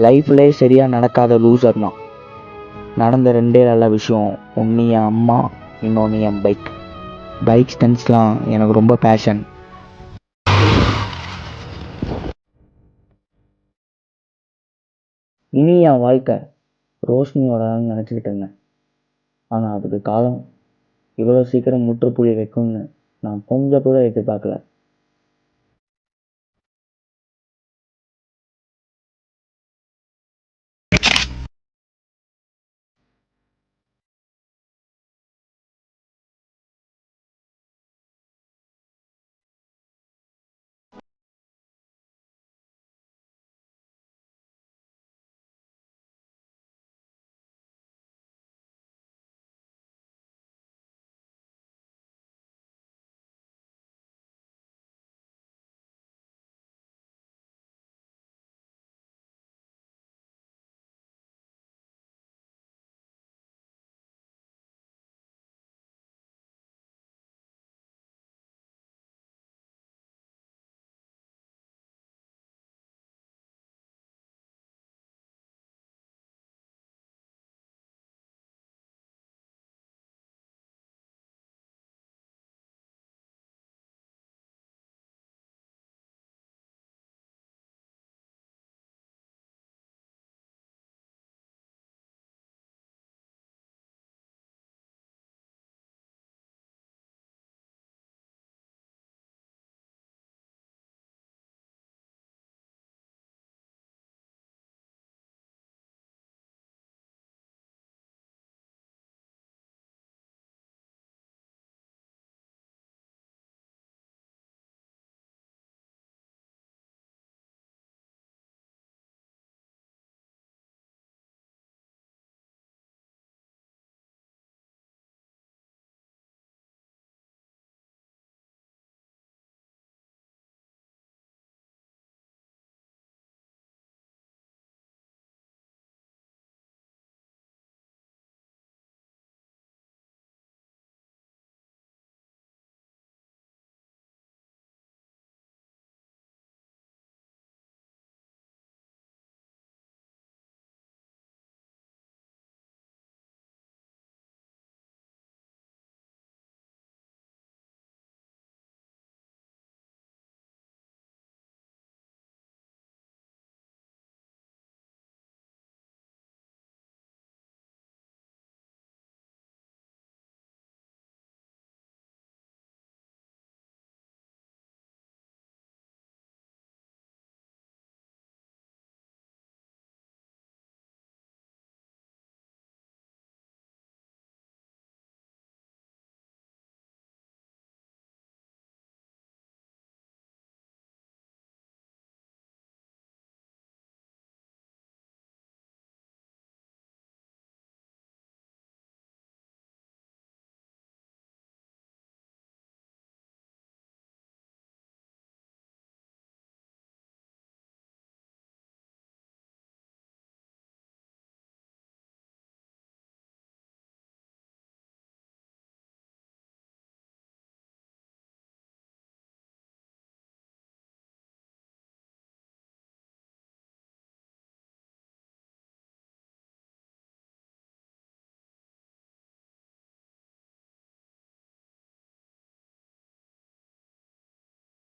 லைஃப்லேயே சரியாக நடக்காத லூசர் தான். நடந்த 2 நல்ல விஷயம். ஒன்று என் அம்மா, இன்னொன்று என் பைக் ஸ்டன்ட்ஸ்லாம் எனக்கு ரொம்ப பேஷன். இனி என் வாழ்க்கை ரோஷினியோடன்னு நினச்சிக்கிட்டு இருந்தேன். ஆனால் அதுக்கு காலம் இவ்வளோ சீக்கிரம் முற்றுப்புள்ளி வைக்கும்னு நான் கொஞ்சம் கூட எதிர்பார்க்கல.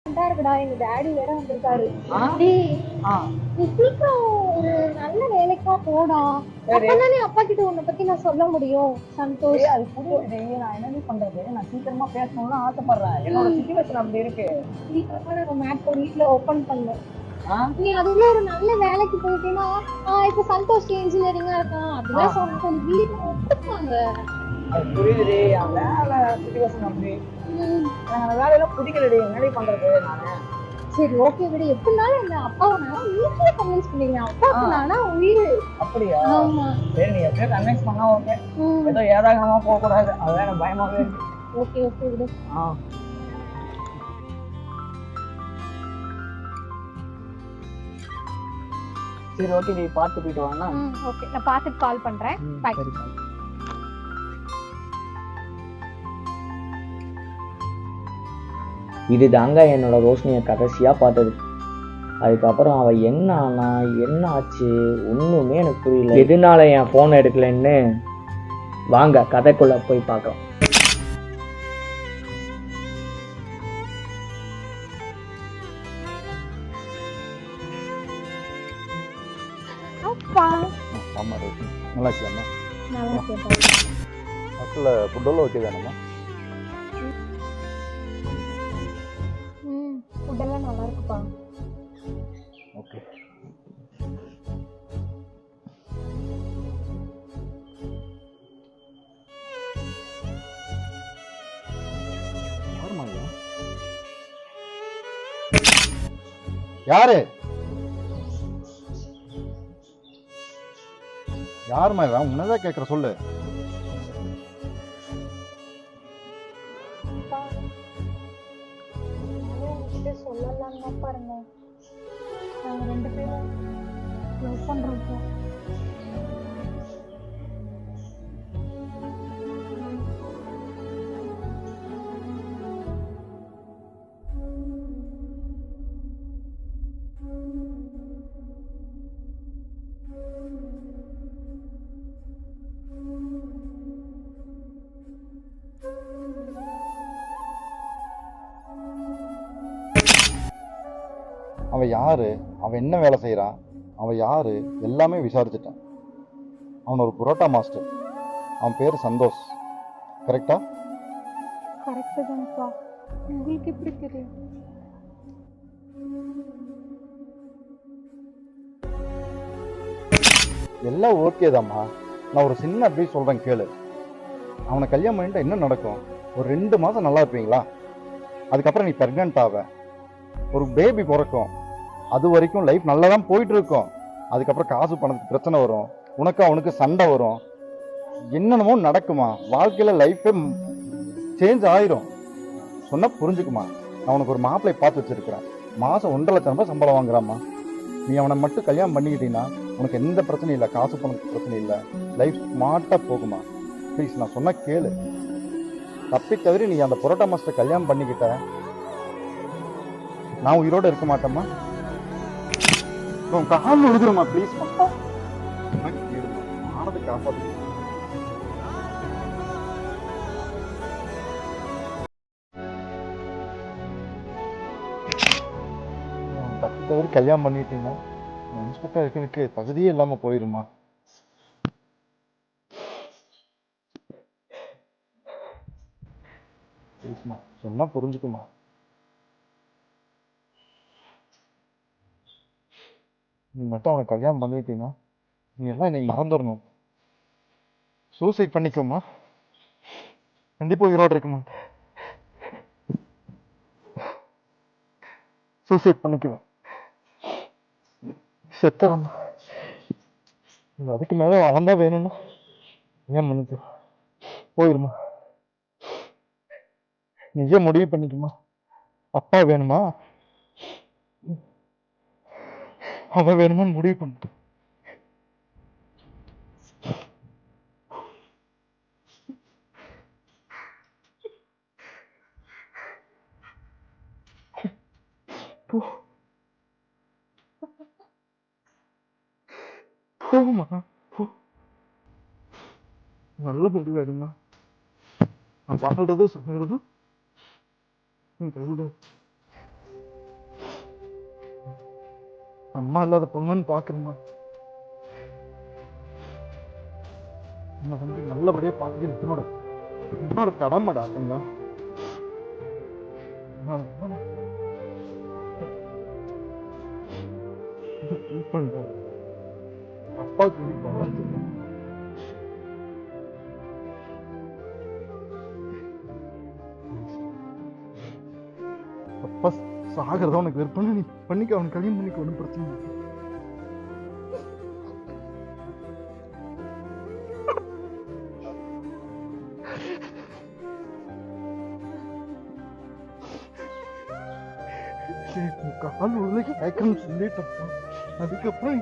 இருக்குடா, எங்க டாடி வேற வந்திருக்காரு. நீ சீக்கிரம் ஒரு நல்ல வேலைக்கா போடா. அப்பதானே அப்பா கிட்ட உன்னை பத்தி நான் சொல்ல முடியும். சந்தோஷ், அது புரியுது. நான் என்ன பண்றது? நான் சீக்கிரமா பேசணும்னு ஆசைப்படுறேன். என்னோட சிச்சுவேஷன் அப்படி இருக்கு. சீக்கிரமா நம்ம மேட் வீட்டுல ஓபன் பண்ணு. நீ அதுல ஒரு நல்ல வேலைக்கு போயிட்டீங்கன்னா, இப்ப சந்தோஷ் இன்ஜினியரிங்கா இருக்கான் அப்படிலாம் சொல்ல கொஞ்சம் வீட்டுல ஒத்துப்பாங்க. அது புரியுது. வேலை சிச்சுவேஷன் அப்படி. அந்த வேலையெல்லாம் பிடிக்கலடி. என்னடி பண்றது நானு? சரி, ஓகே விடு. எப்படினாலும் என்ன அப்பாவை நான் வீட்டுல கன்வின்ஸ் பண்ணிக்கிறேன். அப்பாவுக்கு நானா உயிர். அப்படியா? ஆமா. சரி, நீ எப்படியோ கன்வின்ஸ் பண்ணா ஓகே. ஏதோ ஏதாகமா போக கூடாது. அதுதான் எனக்கு பயமாவே இருக்கு. ஓகே ஓகே விடு. சரி, ஓகே. நீ பார்த்து போயிட்டு வாங்க. ஓகே, நான் பார்த்துட்டு கால் பண்றேன். பை. இது தாங்க என்னோட ரோஷினியை கடைசியாக பார்த்தது. அதுக்கப்புறம் அவள் என்ன ஆனா என்ன ஆச்சு ஒன்றுமே எனக்கு புரியல. எதனால என் ஃபோனை எடுக்கலைன்னு வாங்க கதைக்குள்ளே போய் பார்க்கலாம். அப்பா ஆமாம் ரோஷினி, நல்லா இருக்கியாம்மா? நல்லா கேட்டேன். ஹாஸ்டலில் ஃபுட்டெல்லாம் ஓகே தானம்மா? ஃபுட்டெல்லாம் நல்லா இருக்குப்பா. ஓகே. யாரும்மா இது? யாரு யாருமா இவன்? உன்னதான் கேட்குற, சொல்லு. அப்பா நானும் உங்ககிட்ட சொல்லலாம் தான் பாருங்க. நாங்கள் 2 பேரும் லவ் பண்ணுறோம். அவன் யாரு, அவன் என்ன வேலை செய்கிறான், அவன் யாரு எல்லாமே விசாரிச்சுட்டான். அவன் ஒரு புரோட்டா மாஸ்டர். அவன் பேர் சந்தோஷ். கரெக்டா? கரெக்டு தான்ப்பா. உங்களுக்கு எப்படி தெரியும்? எல்லாம் ஓகே தாம்மா. நான் ஒரு சின்ன அட்வைஸ் சொல்கிறேன், கேளு. அவனை கல்யாணம் பண்ணிட்டு என்ன நடக்கும்? ஒரு 2 மாதம் நல்லா இருப்பீங்களா? அதுக்கப்புறம் நீ ப்ரெக்னென்ட் ஆவ, ஒரு பேபி பிறக்கும். அது வரைக்கும் லைஃப் நல்லா தான் போயிட்டு இருக்கும். அதுக்கப்புறம் காசு பணத்துக்கு பிரச்சனை வரும், உனக்கு அவனுக்கு சண்டை வரும், என்னென்னமோ நடக்குமா. வாழ்க்கையில் லைஃபே சேஞ்ச் ஆயிரும். சொன்னா புரிஞ்சுக்குமா. நான் உனக்கு ஒரு மாப்பிள்ளை பார்த்து வச்சிருக்கிறேன். மாதம் 1.5 லட்சம் ரூபாய் சம்பளம் வாங்குறாம்மா. நீ அவனை மட்டும் கல்யாணம் பண்ணிக்கிட்டீங்கன்னா உனக்கு எந்த பிரச்சனையும் இல்லை, காசு பணத்துக்கு பிரச்சனை இல்லை, லைஃப் ஸ்மார்ட்டாக போகுமா. ப்ளீஸ், நான் சொன்ன கேளு. தப்பி தவிர நீ அந்த புரோட்டா மாஸ்டர் கல்யாணம் பண்ணிக்கிட்ட நான் உயிரோட இருக்க மாட்டேம்மா. உன் கால் விழுதுருமா, ப்ளீஸ். ஆனது காப்பாத்து. தப்பி தவிர கல்யாணம் பண்ணிட்டீங்கன்னா இன்ஸ்பெக்டர் இருக்கிறதுக்கு தகுதியே இல்லாம போயிருமா. ப்ளீஸ்மா, சொன்னா புரிஞ்சுக்குமா. நீ மட்டும் அவனை கல்யாணம் பண்ணிட்டீங்கன்னா நீ எல்லாம் இன்னைக்கு மறந்துடணும். சூசைட் பண்ணிக்கோமா. கண்டிப்பா உயிரோடு இருக்க மாட்டேன். சூசைட் பண்ணிக்குவேன். செத்தரம்மா. அதுக்கு மேல அவன் தான் வேணும்னா ஏன் பண்ணிக்க போயிருமா. நீயே முடிவு பண்ணிக்குமா. அப்பா வேணுமா அவன் வேணுமான்னு முடிவு பண்ணிட்டு போகுமா. நல்ல முடிவு வேணுமா. நான் வாழ்றது சொல்றது அம்மா இல்லாத பொண்ணுன்னு பாக்குறேம்மா. உன்னை வந்து நல்லபடியா பாக்குறது என்னோட கடமைடா. அப்பா சொல்லி அப்பா சாகிறதா உனக்கு விருப்பம், நீ பண்ணிக்க. அவனுக்கு கல்யாணம் பண்ணிக்க, ஒன்றும் பிரச்சனை இல்லை. கால் உள்ள கேட்கணும்னு சொல்லிட்டப்பா. அதுக்கப்புறம்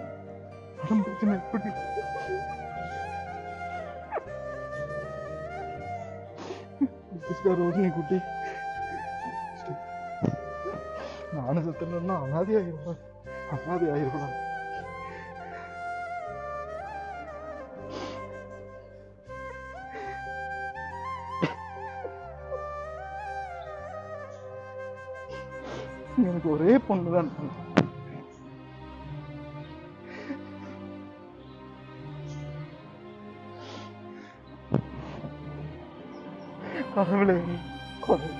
உடம்பு பிரச்சனை எப்படி ரோஷினி குட்டி. நானும் செத்துனா அனாதையாயிருப்பேன். அனாதை ஆயிருக்கலாம். எனக்கு ஒரே பொண்ணுதான். கடவுளே, கடவுளே.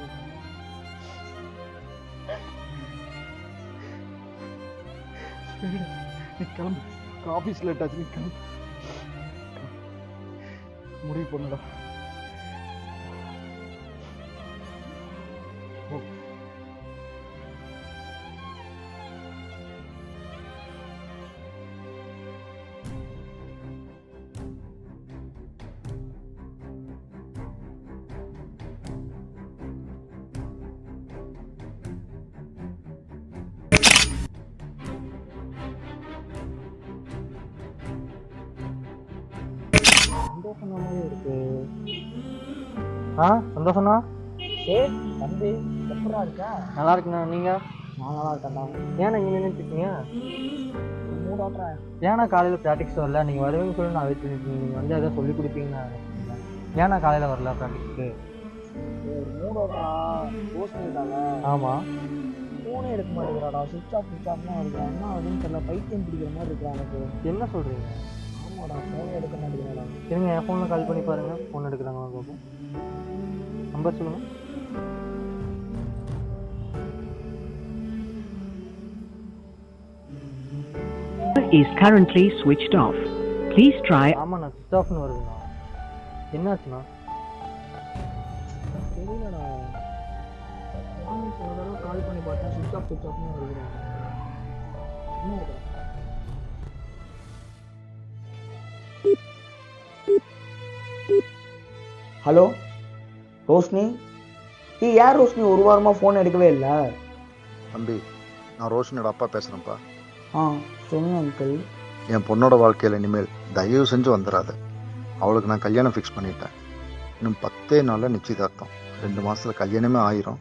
நீ கிளம்பு, ஆபீஸ் லேட் ஆச்சு, நீ கிளம்பு. முடிவு பண்ணுடா. சந்தோஷமாவே இருக்கு. சந்தோஷம்ண்ணா. ஏய் தம்பி, எப்படா இருக்கா? நல்லா இருக்குண்ணா. நீங்கள்? நான் நல்லா இருக்கேன்டா. ஏன்னா இங்கே நின்றுட்டுருக்கீங்க? மூடாட்றேன். ஏன்னா காலையில் ப்ராக்டிக்ஸ் வரல? நீங்கள் வருவீங்கன்னு சொல்லி நான் வெயிட் பண்ணிட்டு நீங்கள் வந்து எதாவது சொல்லிக் கொடுப்பீங்கன்னு நான் நினைக்கிறேன். ஏன்னா காலையில் வரல ப்ராக்டிக்ஸுக்கு? மூடாட்றா, போஸ்ட் பண்ணிட்டாங்க. ஆமாம். ஃபோனே எடுக்க மாட்டேங்கிறாடா, சுவிட்ச் ஆஃப்லாம் வருது. என்ன அதுன்னு தெரியல, பைத்தியம் பிடிக்கிற மாதிரி இருக்கிறான் எனக்கு. என்ன சொல்கிறீங்க? ஆமாடா, ஃபோனே எடுக்க மாட்டேங்கிறாடா. சரிங்க, என் ஃபோனில் கால் பண்ணி பாருங்கள். ஃபோன் எடுக்கிறாங்களா பார்ப்போம். நம்பர் சொல்லுங்கள். is currently switched off. Please try. ஆமாண்ணா, சுவிச் ஆஃப்னு வருதுண்ணா. என்னாச்சுண்ணா? தெரியலடா, ஒரு தடவை கால் பண்ணி பார்த்தேன், சுவிட்ச் ஆஃப்னு வருதுடா. என்ன இருக்கா? ஹலோ ரோஷினி. ஏன் ரோஷினி ஒரு வாரமாக ஃபோன் எடுக்கவே இல்லை? தம்பி, நான் ரோஷனோட அப்பா பேசுகிறேன்ப்பா. சொல்லுங்க அங்கிள். என் பொண்ணோட வாழ்க்கையில் இனிமேல் தயவு செஞ்சு வந்துடாத. அவளுக்கு நான் கல்யாணம் ஃபிக்ஸ் பண்ணிட்டேன். இன்னும் 10 நாளில் நிச்சயதார்த்தம். 2 மாதத்தில் கல்யாணமே ஆயிரும்.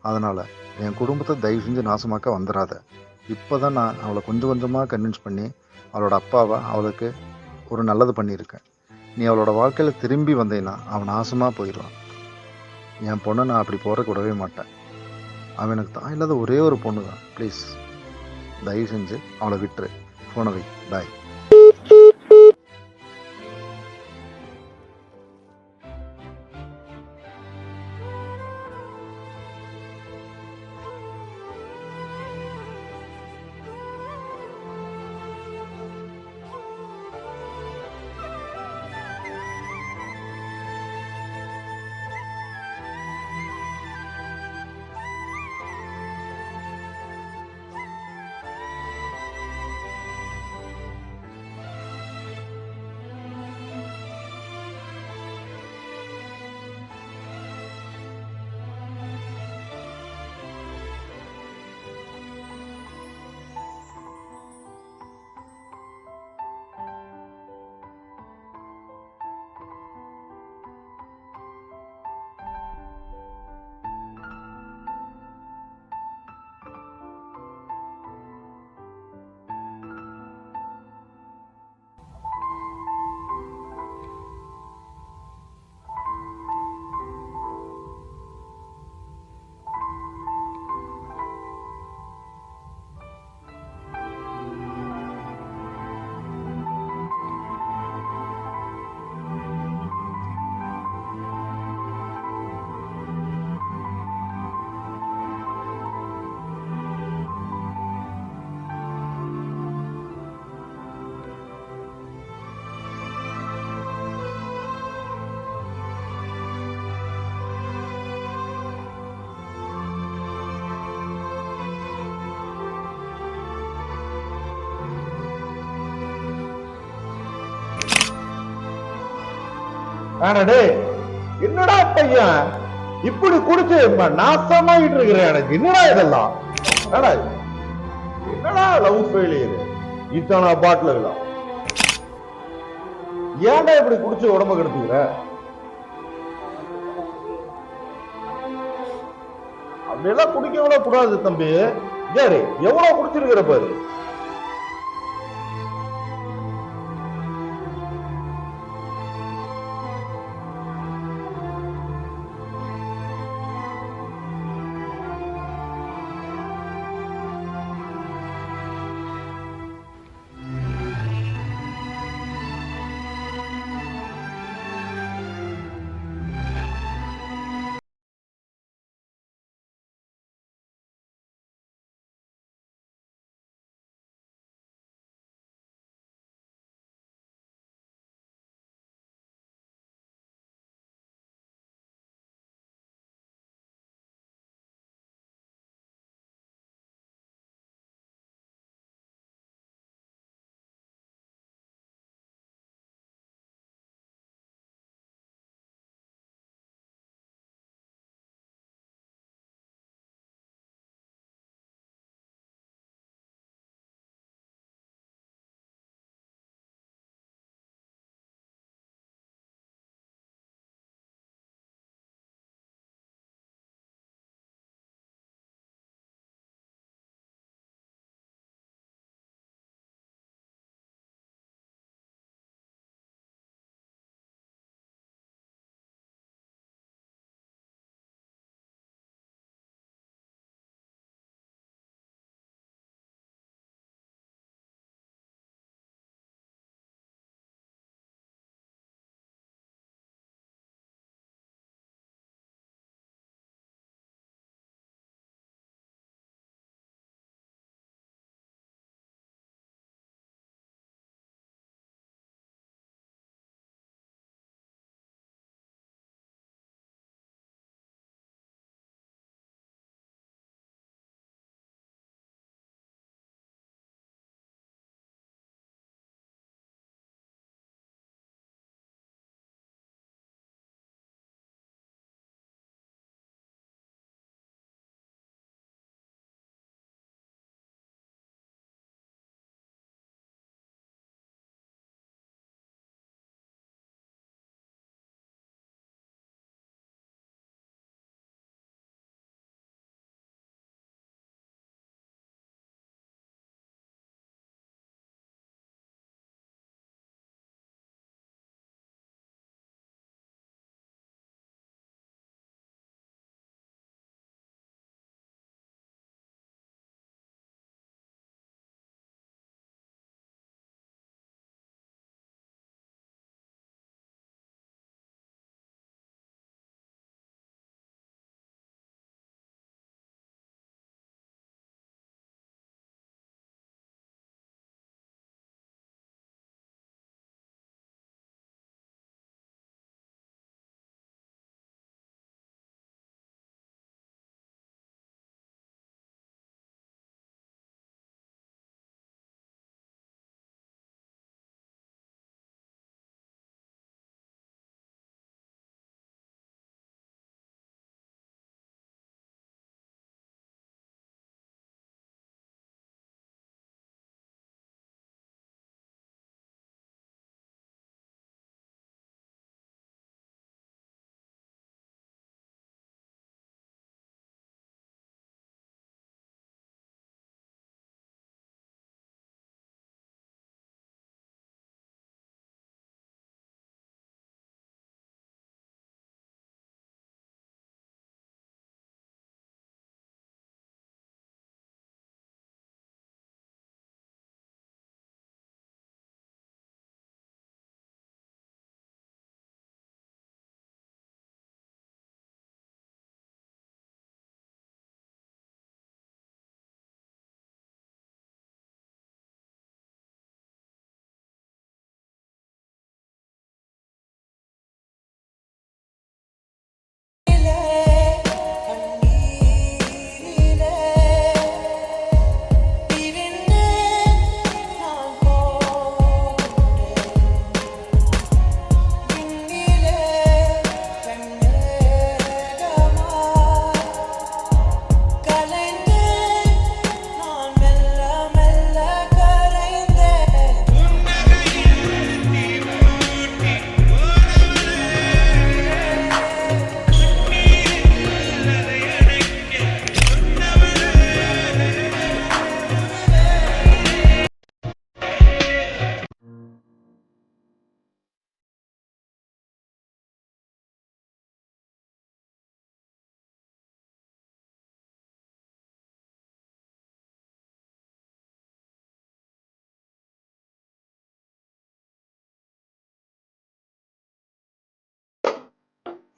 அதனால் என் குடும்பத்தை தயவு செஞ்சு நாசமாக்க வந்துடாத. இப்போ தான் நான் அவளை கொஞ்சம் கொஞ்சமாக கன்வின்ஸ் பண்ணி அவளோட அப்பாவை அவளுக்கு ஒரு நல்லது பண்ணியிருக்கேன். நீ அவளோட வாழ்க்கையில் திரும்பி வந்தீங்கன்னா அவன் நாசமாக போயிடுவான். என் பொண்ணை நான் அப்படி போகிறக்கு விடவே மாட்டேன். அவன் எனக்கு தான் இல்லாத ஒரே ஒரு பொண்ணு தான். ப்ளீஸ் தயவு செஞ்சு அவளை விட்டுரு. ஃபோனை வை. பாய். என்னடா பையன் இப்படி குடிச்சு நாசமாயிட்டு இருக்கிற? எனக்கு என்னடா இதெல்லாம்? என்னடா லவ் ஃபெயிலியர், இத்தனை பாட்டில ஏன்டா இப்படி குடிச்சு உடம்ப கெடுத்துக்கிற? அப்படியெல்லாம் குடிக்க கூடாது தம்பி. யாரு எவ்வளவு குடிச்சிருக்கிற பாரு.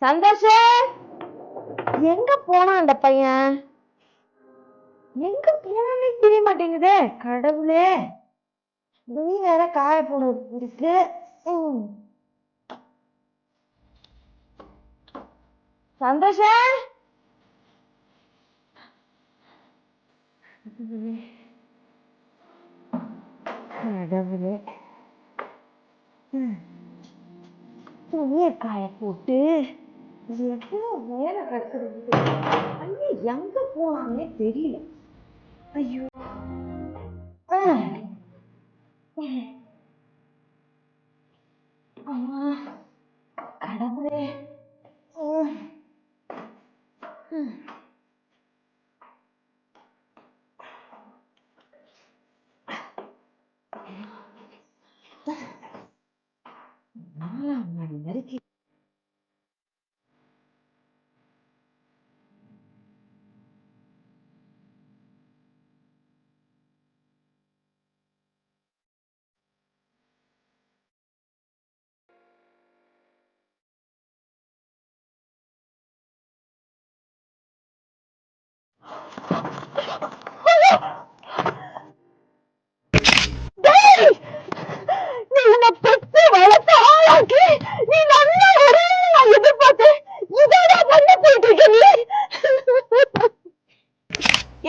சந்தோஷ, எங்க போனா அந்த பையன்? எங்க போனானே தெரிய மாட்டேங்குதே. கடவுளே, நீ வேற காய போனது இருக்கு. சந்தோஷ, கடவுளே, துணிய காய போட்டு எவ்வளோ வேலை கிடக்குறது. ஐயோ, எங்க போனானே தெரியல. ஐயோ, அம்மா, கடவுளே. நெருக்கி நீ என்ன பெத்து வளர்த்த ஆளாக்கி நீ நல்லா ஒரு நான் எதிர்பார்த்தேன். இதோட பண்ண போயிட்டு இருக்க நீ.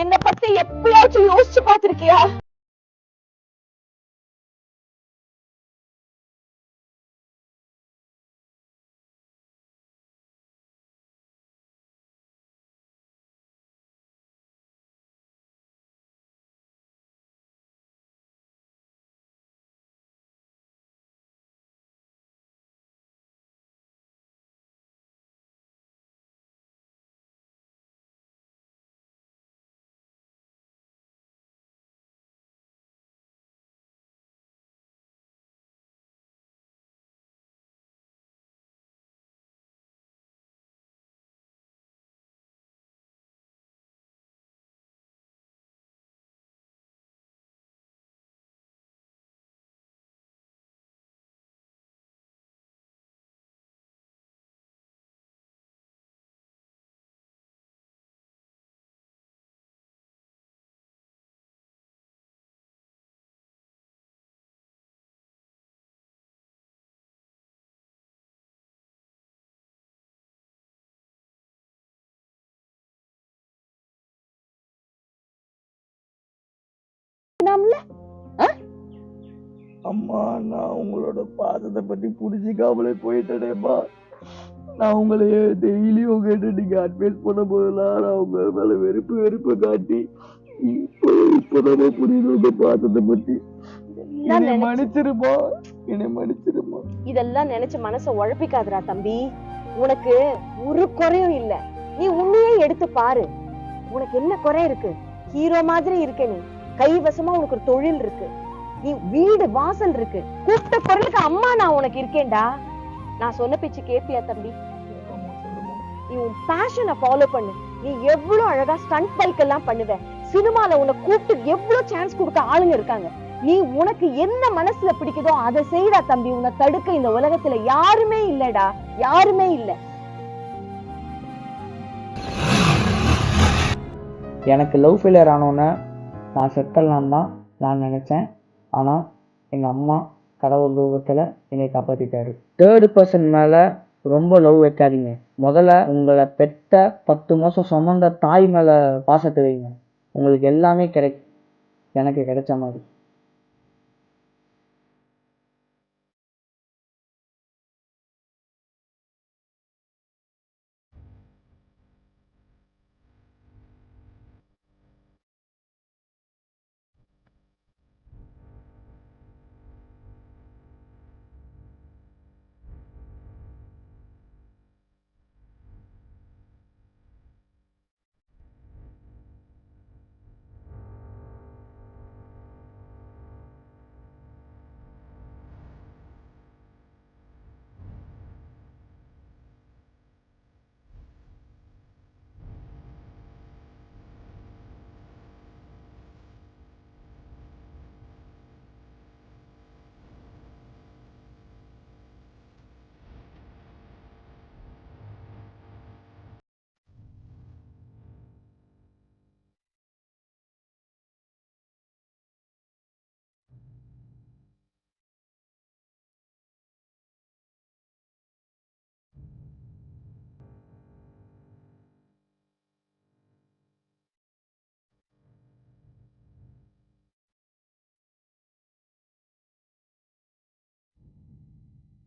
என்ன பத்தி எப்பயாச்சும் யோசிச்சு பார்த்திருக்கியா? அம்மா, நான் உங்களோட பாதத்தை பத்தி புரிஞ்சிக்காமலே போயிட்டேனேம்மா. நான் உங்களையே டெய்லியும் உங்ககிட்ட நீங்க அட்வைஸ் பண்ண போதெல்லாம் நான் உங்க மேல வெறுப்பை காட்டி இப்பதான் புரியுது உங்க பாதத்தை பத்தி. என்னை மன்னிச்சிருமா. இதெல்லாம் நினைச்சு மனச உழப்பிக்காதடா தம்பி. உனக்கு ஒரு குறையும் இல்ல. நீ உன்னையே எடுத்து பாரு. உனக்கு என்ன குறை இருக்கு? ஹீரோ மாதிரி இருக்க நீ. கைவசமா உனக்கு ஒரு தொழில் இருக்கு. நீ வீடு வாசல் இருக்கு. கூப்பிட்ட குரலுக்கு அம்மா நான் உனக்கு இருக்கேன்டா. நான் சொன்ன பேச்சு கேப்பியா தம்பி? நீ உன் பேஷனை ஃபாலோ பண்ணு. நீ எவ்வளவு அழகா ஸ்டண்ட் பைக் எல்லாம் பண்ணுவ. சினிமால உன்னை கூப்பிட்டு எவ்வளவு சான்ஸ் கொடுக்க ஆளுங்க இருக்காங்க. நீ உனக்கு என்ன மனசுல பிடிக்குதோ அதை செய்டா தம்பி. உன்னை தடுக்க இந்த உலகத்துல யாருமே இல்லடா, யாருமே இல்ல. எனக்கு லவ் ஃபெயிலியர் ஆனோன்னே நான் செத்தலாம் தான் நான் நினச்சேன். ஆனால் எங்கள் அம்மா கடவுள் ரூபத்தில் என்னை காப்பாற்றிட்டாரு. தேர்டு பர்சன் மேலே ரொம்ப லவ் வைக்காதீங்க. முதல்ல உங்களை பெற்ற 10 மாதம் சுமந்த தாய் மேலே பாசத்தை வைங்க. உங்களுக்கு எல்லாமே எனக்கு கிடைச்ச மாதிரி.